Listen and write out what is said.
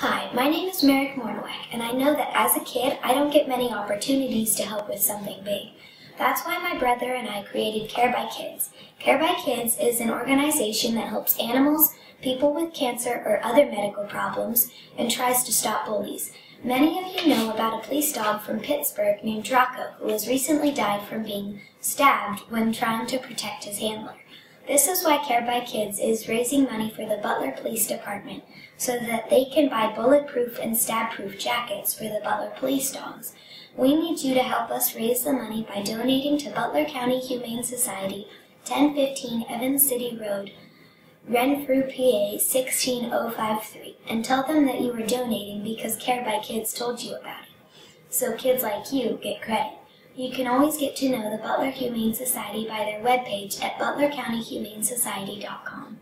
Hi, my name is Merrick Mornowak, and I know that as a kid, I don't get many opportunities to help with something big. That's why my brother and I created Care by Kids. Care by Kids is an organization that helps animals, people with cancer or other medical problems, and tries to stop bullies. Many of you know about a police dog from Pittsburgh named Draco, who has recently died from being stabbed when trying to protect his handler. This is why Care by Kids is raising money for the Butler Police Department so that they can buy bulletproof and stab-proof jackets for the Butler police dogs. We need you to help us raise the money by donating to Butler County Humane Society, 1015 Evans City Road, Renfrew, PA 16053, and tell them that you are donating because Care by Kids told you about it. So kids like you get credit. You can always get to know the Butler Humane Society by their webpage at butlercountyhumanesociety.com.